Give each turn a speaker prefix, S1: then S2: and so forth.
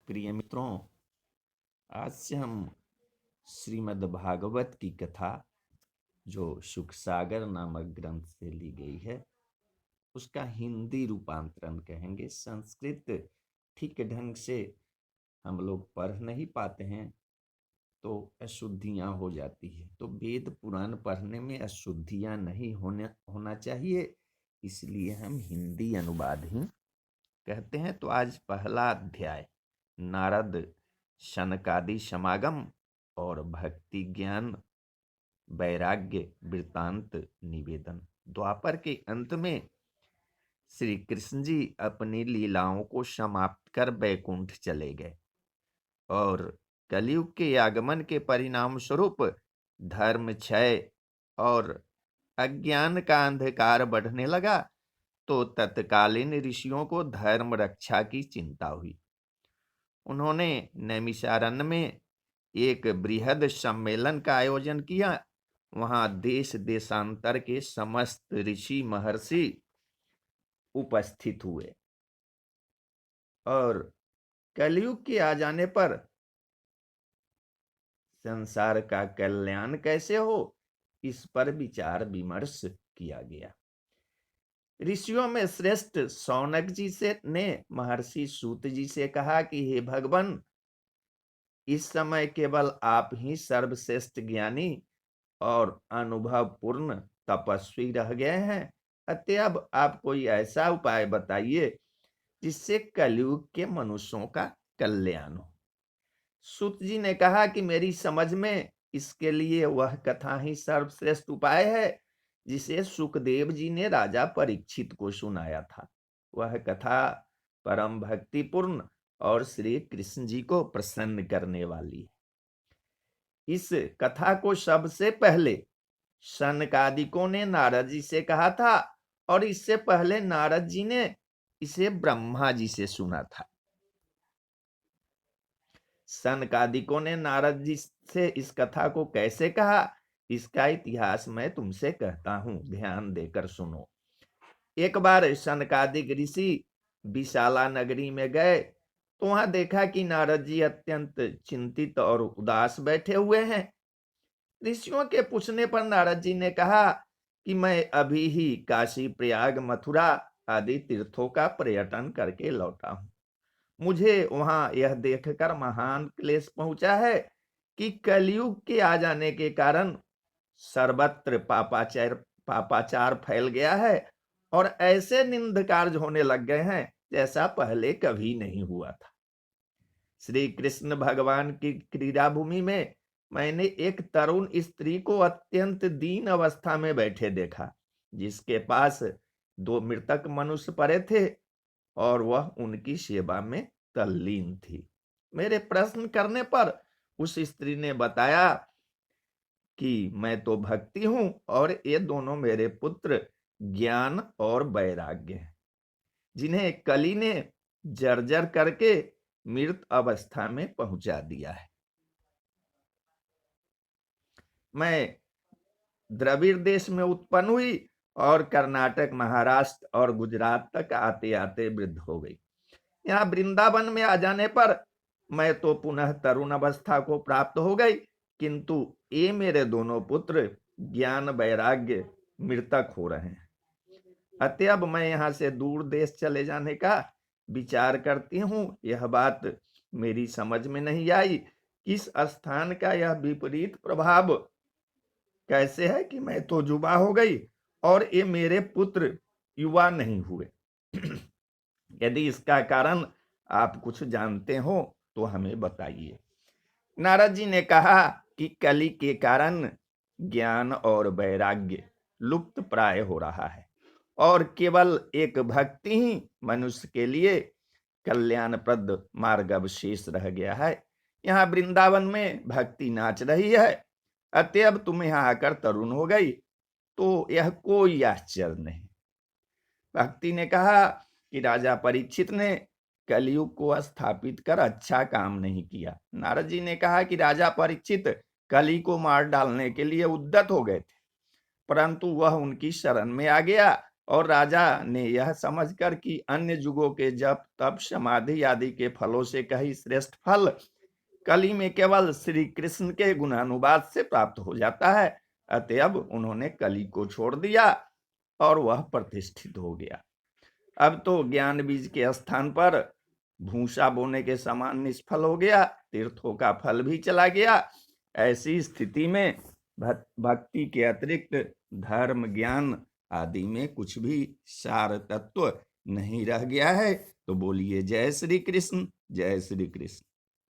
S1: प्रिय मित्रों, आज से हम श्रीमद् भागवत की कथा जो सुख सागर नामक ग्रंथ से ली गई है उसका हिंदी रूपांतरण कहेंगे। संस्कृत ठीक ढंग से हम लोग पढ़ नहीं पाते हैं तो अशुद्धियां हो जाती है। तो वेद पुराण पढ़ने में अशुद्धियां नहीं होना चाहिए, इसलिए हम हिंदी अनुवाद ही कहते हैं। तो आज पहला अध्याय नारद शनकादि समागम और भक्ति ज्ञान वैराग्य वृतांत निवेदन। द्वापर के अंत में श्री कृष्ण जी अपनी लीलाओं को समाप्त कर बैकुंठ चले गए और कलयुग के आगमन के परिणाम स्वरूप धर्म क्षय और अज्ञान का अंधकार बढ़ने लगा। तो तत्कालीन ऋषियों को धर्म रक्षा की चिंता हुई। उन्होंने नैमिषारण्य में एक बृहद सम्मेलन का आयोजन किया। वहां देश देशांतर के समस्त ऋषि महर्षि उपस्थित हुए और कलयुग के आ जाने पर संसार का कल्याण कैसे हो इस पर विचार विमर्श किया गया। ऋषियों में श्रेष्ठ शौनक जी से ने महर्षि सूत जी से कहा कि हे भगवान, इस समय केवल आप ही सर्वश्रेष्ठ ज्ञानी और अनुभव पूर्ण तपस्वी रह गए हैं। अतएव आप कोई ऐसा उपाय बताइए जिससे कलयुग के मनुष्यों का कल्याण हो। सूत जी ने कहा कि मेरी समझ में इसके लिए वह कथा ही सर्वश्रेष्ठ उपाय है जिसे सुखदेव जी ने राजा परीक्षित को सुनाया था। वह कथा परम भक्तिपूर्ण और श्री कृष्ण जी को प्रसन्न करने वाली है। इस कथा को सबसे पहले सनकादिकों ने नारद जी से कहा था और इससे पहले नारद जी ने इसे ब्रह्मा जी से सुना था। सनकादिकों ने नारद जी से इस कथा को कैसे कहा, इसका इतिहास मैं तुमसे कहता हूं, ध्यान देकर सुनो। एक बार सनकादिक ऋषि विशाला नगरी में गए तो वहां देखा कि नारद जी अत्यंत चिंतित और उदास बैठे हुए हैं। ऋषियों के पूछने पर नारद जी ने कहा कि मैं अभी ही काशी प्रयाग मथुरा आदि तीर्थों का पर्यटन करके लौटा हूं। मुझे वहां यह देखकर महान क्लेश पहुंचा है कि कलयुग के आ जाने के कारण सर्वत्र पापाचार फैल गया है और ऐसे निंद कार्य होने लग गए हैं जैसा पहले कभी नहीं हुआ था। श्री कृष्ण भगवान की क्रीड़ा भूमि में मैंने एक तरुण स्त्री को अत्यंत दीन अवस्था में बैठे देखा, जिसके पास दो मृतक मनुष्य पड़े थे और वह उनकी सेवा में तल्लीन थी। मेरे प्रश्न करने पर उस स्त्री ने बताया कि मैं तो भक्ति हूं और ये दोनों मेरे पुत्र ज्ञान और वैराग्य हैं, जिन्हें कली ने जर्जर करके मृत अवस्था में पहुंचा दिया है। मैं द्रविड़ देश में उत्पन्न हुई और कर्नाटक, महाराष्ट्र और गुजरात तक आते आते वृद्ध हो गई। यहाँ वृंदावन में आ जाने पर मैं तो पुनः तरुण अवस्था को प्राप्त हो गई, किंतु ये मेरे दोनों पुत्र ज्ञान वैराग्य मृतक हो रहे हैं। अतएव मैं यहाँ से दूर देश चले जाने का विचार करती हूँ। यह बात मेरी समझ में नहीं आई, किस स्थान का यह विपरीत प्रभाव कैसे है कि मैं तो युवा हो गई और ये मेरे पुत्र युवा नहीं हुए। यदि इसका कारण आप कुछ जानते हो तो हमें बताइए। नारद जी ने कहा कि कली के कारण ज्ञान और वैराग्य लुप्त प्राय हो रहा है और केवल एक भक्ति ही मनुष्य के लिए कल्याणप्रद मार्ग अवशेष रह गया है। यहाँ वृंदावन में भक्ति नाच रही है, अतएव तुम यहाँ आकर तरुण हो गई तो यह कोई आश्चर्य नहीं। भक्ति ने कहा कि राजा परीक्षित ने कलयुग को स्थापित कर अच्छा काम नहीं किया। नारद जी ने कहा कि राजा परीक्षित कली को मार डालने के लिए उद्यत हो गए थे, परंतु वह उनकी शरण में आ गया और राजा ने यह समझकर कि अन्य युगों के जप तप समाधि आदि के फलों से कहीं श्रेष्ठ फल कली में केवल श्री कृष्ण के गुणानुवाद से प्राप्त हो जाता है, अतएव उन्होंने कली को छोड़ दिया और वह प्रतिष्ठित हो गया। अब तो ज्ञान बीज के स्थान पर भूसा बोने के समान निष्फल हो गया, तीर्थों का फल भी चला गया। ऐसी स्थिति में भक्ति के अतिरिक्त धर्म ज्ञान आदि में कुछ भी सार तत्व नहीं रह गया है। तो बोलिए जय श्री कृष्ण, जय श्री कृष्ण।